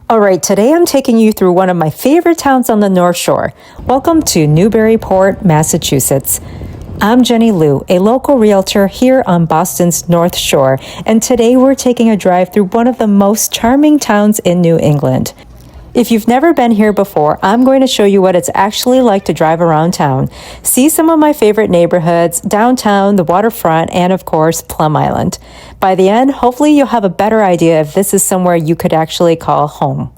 All right, today I'm taking you through one of my favorite towns on the North Shore. Welcome to Newburyport, Massachusetts. I'm Jenny Liu, a local realtor here on Boston's North Shore, and today we're taking a drive through one of the most charming towns in New England. If you've never been here before, I'm going to show you what it's actually like to drive around town, see some of my favorite neighborhoods, downtown, the waterfront, and of course, Plum Island. By the end, hopefully you'll have a better idea if this is somewhere you could actually call home.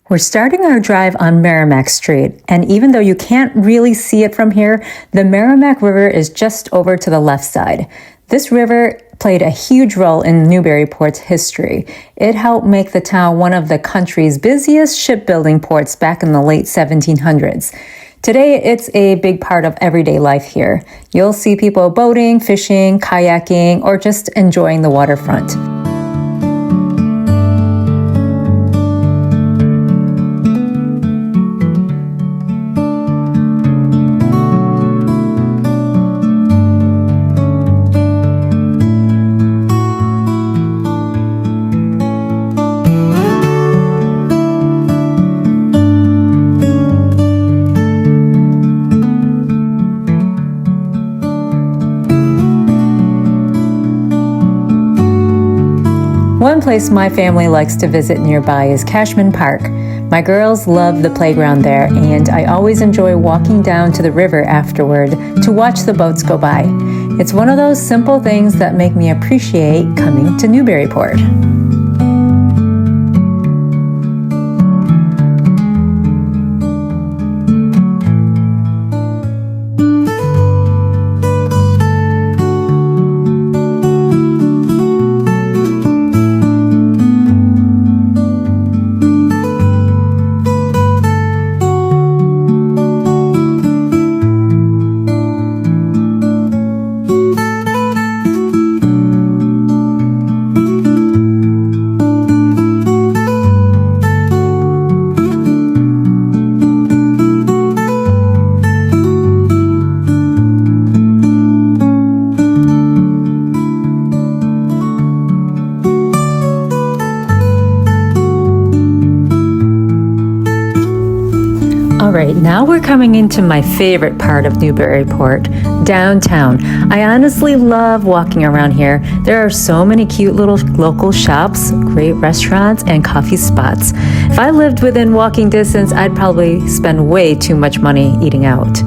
We're starting our drive on Merrimac Street, and even though you can't really see it from here, the Merrimac River is just over to the left side. This river played a huge role in Newburyport's history. It helped make the town one of the country's busiest shipbuilding ports back in the late 1700s. Today, it's a big part of everyday life here. You'll see people boating, fishing, kayaking, or just enjoying the waterfront. One place my family likes to visit nearby is Cashman Park. My girls love the playground there, and I always enjoy walking down to the river afterward to watch the boats go by. It's one of those simple things that make me appreciate coming to Newburyport. All right, now we're coming into my favorite part of Newburyport, downtown. I honestly love walking around here. There are so many cute little local shops, great restaurants, and coffee spots. If I lived within walking distance, I'd probably spend way too much money eating out.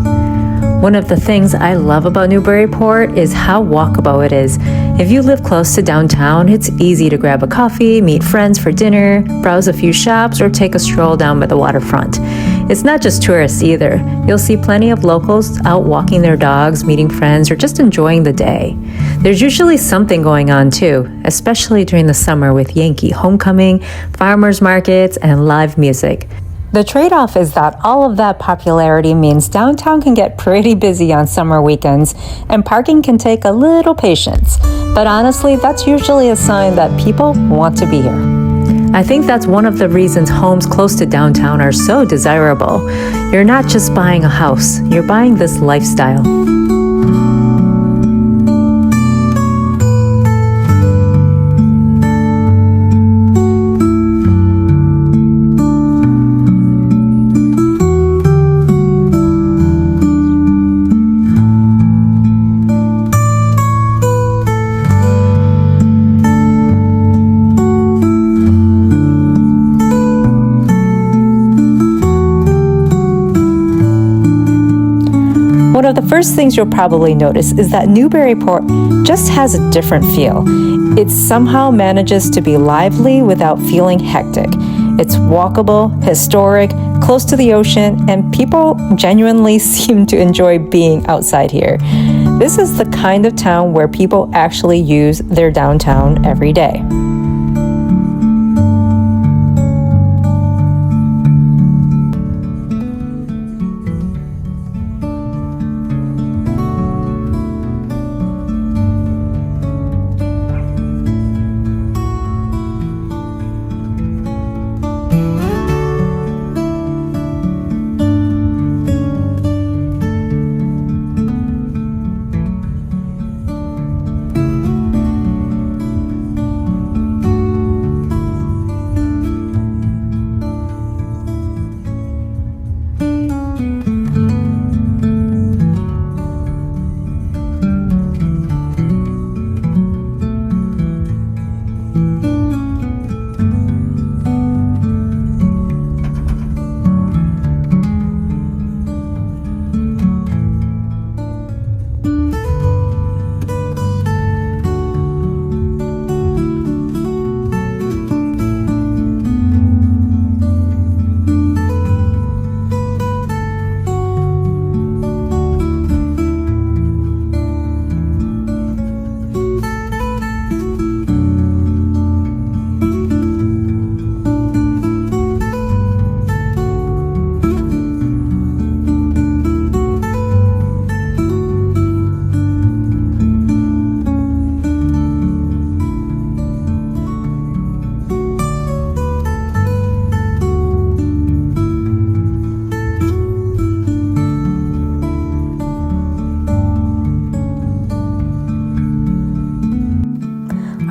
One of the things I love about Newburyport is how walkable it is. If you live close to downtown, it's easy to grab a coffee, meet friends for dinner, browse a few shops, or take a stroll down by the waterfront. It's not just tourists either. You'll see plenty of locals out walking their dogs, meeting friends, or just enjoying the day. There's usually something going on too, especially during the summer with Yankee homecoming, farmers markets, and live music. The trade-off is that all of that popularity means downtown can get pretty busy on summer weekends, and parking can take a little patience. But honestly, that's usually a sign that people want to be here. I think that's one of the reasons homes close to downtown are so desirable. You're not just buying a house, you're buying this lifestyle. One of the first things you'll probably notice is that Newburyport just has a different feel. It somehow manages to be lively without feeling hectic. It's walkable, historic, close to the ocean, and people genuinely seem to enjoy being outside here. This is the kind of town where people actually use their downtown every day.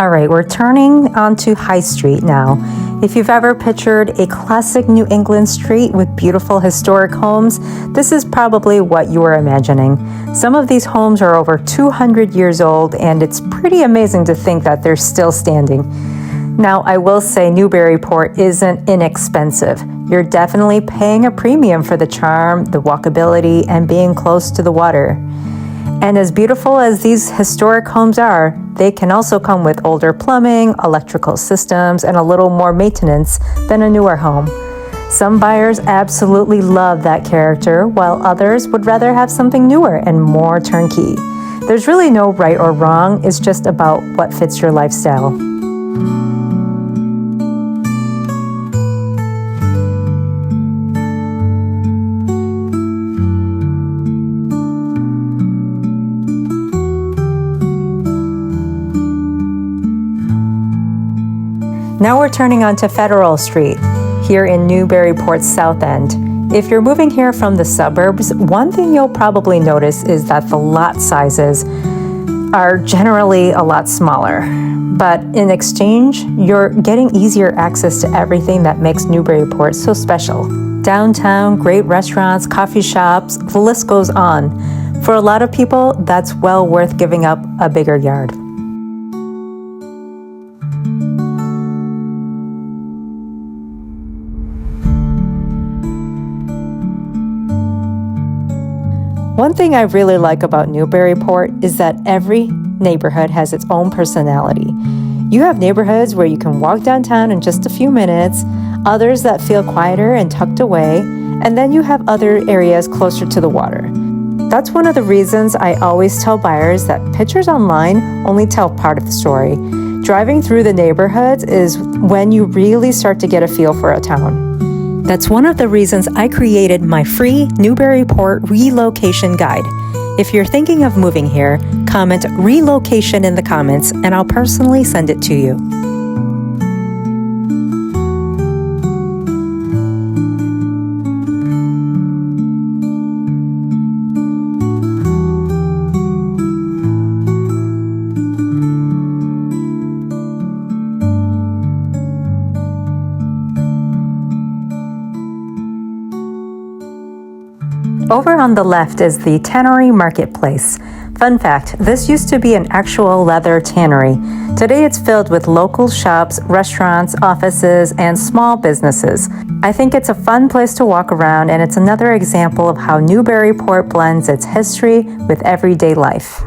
All right, we're turning onto High Street now. If you've ever pictured a classic New England street with beautiful historic homes, this is probably what you are imagining. Some of these homes are over 200 years old, and it's pretty amazing to think that they're still standing. Now, I will say Newburyport isn't inexpensive. You're definitely paying a premium for the charm, the walkability, and being close to the water. And as beautiful as these historic homes are, they can also come with older plumbing, electrical systems, and a little more maintenance than a newer home. Some buyers absolutely love that character, while others would rather have something newer and more turnkey. There's really no right or wrong, it's just about what fits your lifestyle. Now we're turning onto Federal Street, here in Newburyport's south end. If you're moving here from the suburbs, one thing you'll probably notice is that the lot sizes are generally a lot smaller. But in exchange, you're getting easier access to everything that makes Newburyport so special. Downtown, great restaurants, coffee shops, the list goes on. For a lot of people, that's well worth giving up a bigger yard. One thing I really like about Newburyport is that every neighborhood has its own personality. You have neighborhoods where you can walk downtown in just a few minutes, others that feel quieter and tucked away, and then you have other areas closer to the water. That's one of the reasons I always tell buyers that pictures online only tell part of the story. Driving through the neighborhoods is when you really start to get a feel for a town. That's one of the reasons I created my free Newburyport Relocation Guide. If you're thinking of moving here, comment relocation in the comments and I'll personally send it to you. Over on the left is the Tannery Marketplace. Fun fact, this used to be an actual leather tannery. Today it's filled with local shops, restaurants, offices, and small businesses. I think it's a fun place to walk around, and it's another example of how Newburyport blends its history with everyday life.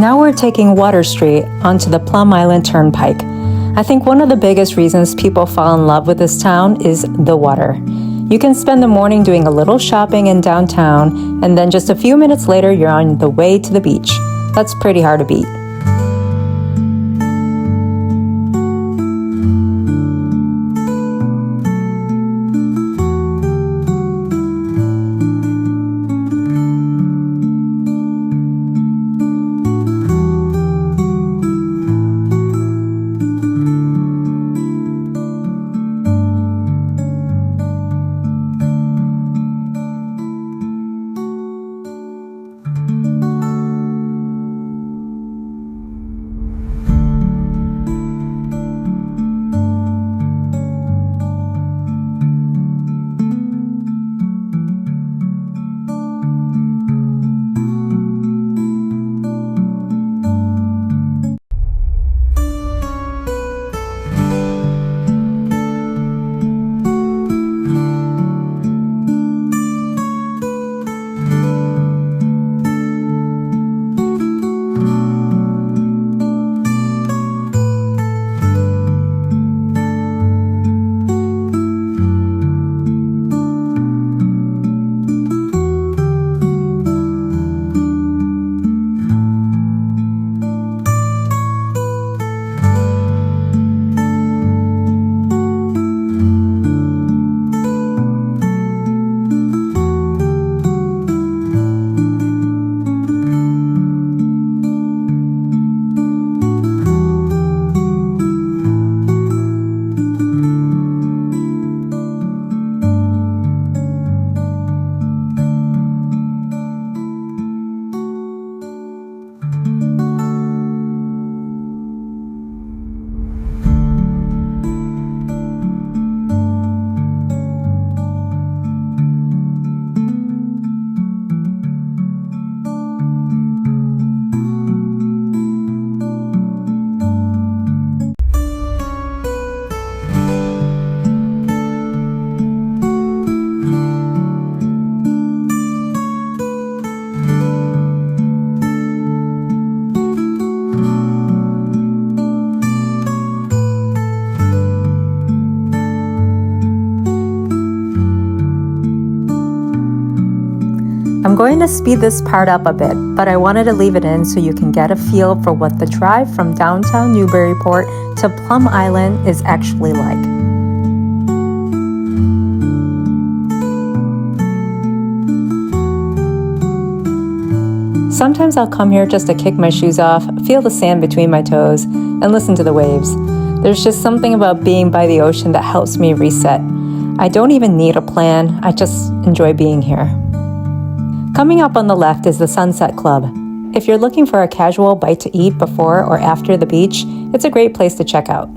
Now we're taking Water Street onto the Plum Island Turnpike. I think one of the biggest reasons people fall in love with this town is the water. You can spend the morning doing a little shopping in downtown, and then just a few minutes later, you're on the way to the beach. That's pretty hard to beat. I'm going to speed this part up a bit, but I wanted to leave it in so you can get a feel for what the drive from downtown Newburyport to Plum Island is actually like. Sometimes I'll come here just to kick my shoes off, feel the sand between my toes, and listen to the waves. There's just something about being by the ocean that helps me reset. I don't even need a plan, I just enjoy being here. Coming up on the left is the Sunset Club. If you're looking for a casual bite to eat before or after the beach, it's a great place to check out.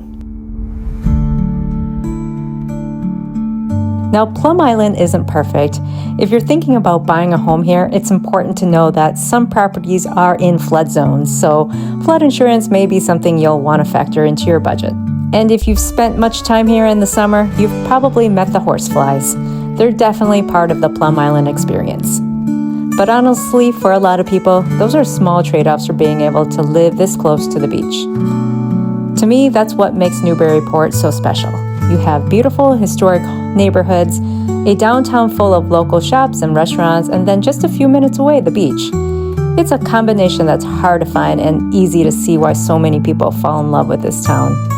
Now, Plum Island isn't perfect. If you're thinking about buying a home here, it's important to know that some properties are in flood zones, so flood insurance may be something you'll want to factor into your budget. And if you've spent much time here in the summer, you've probably met the horseflies. They're definitely part of the Plum Island experience. But honestly, for a lot of people, those are small trade-offs for being able to live this close to the beach. To me, that's what makes Newburyport so special. You have beautiful, historic neighborhoods, a downtown full of local shops and restaurants, and then just a few minutes away, the beach. It's a combination that's hard to find and easy to see why so many people fall in love with this town.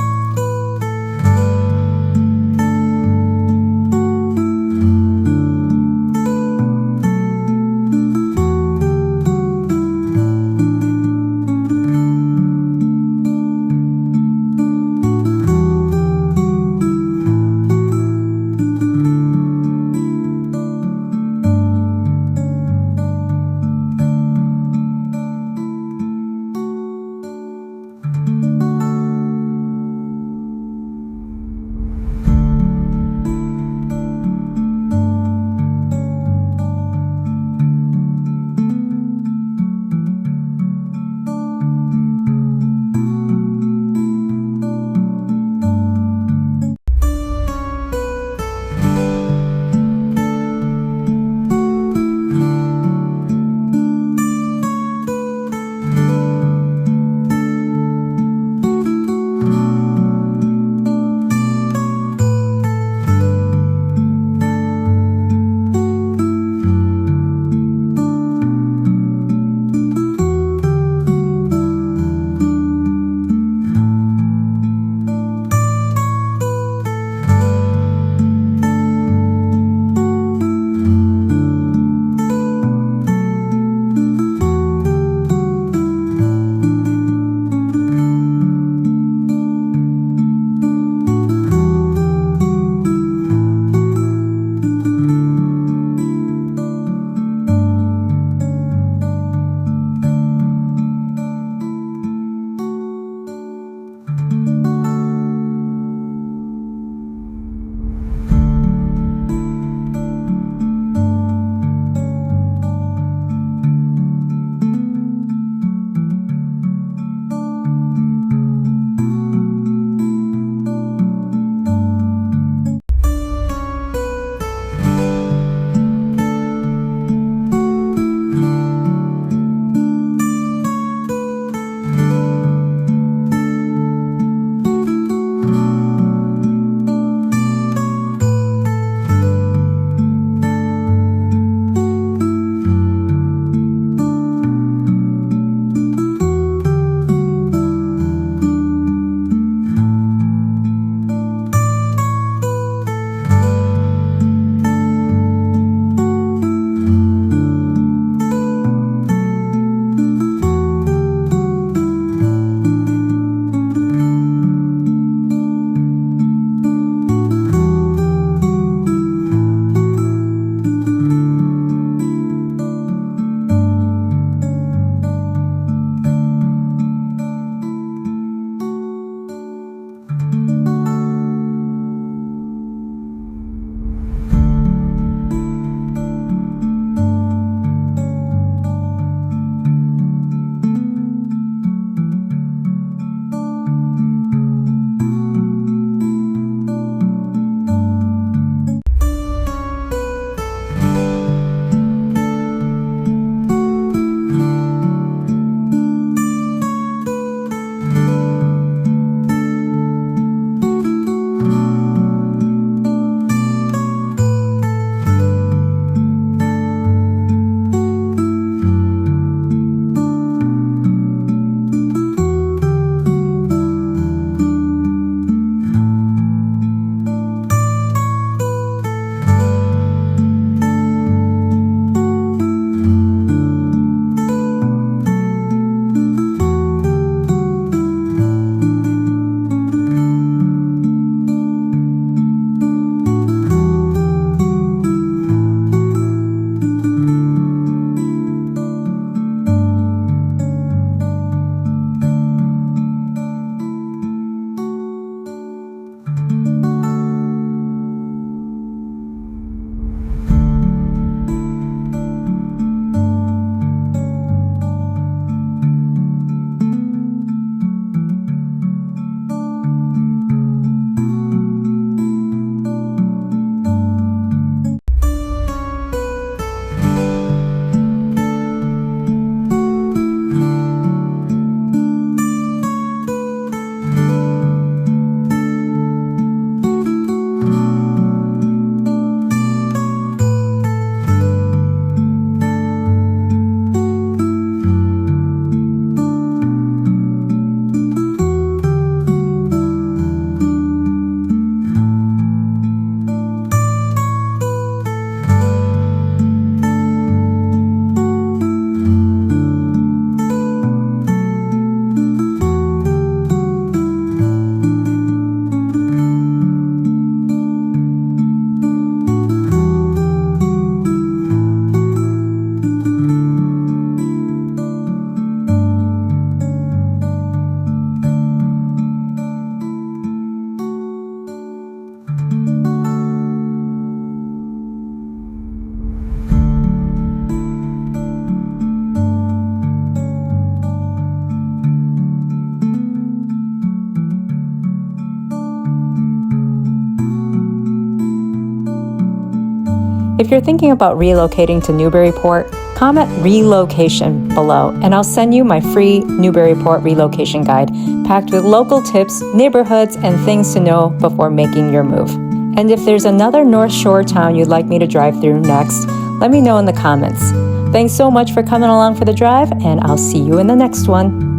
If you're thinking about relocating to Newburyport, comment Relocation below, and I'll send you my free Newburyport relocation guide, packed with local tips, neighborhoods, and things to know before making your move. And if there's another North Shore town you'd like me to drive through next, let me know in the comments. Thanks so much for coming along for the drive, and I'll see you in the next one.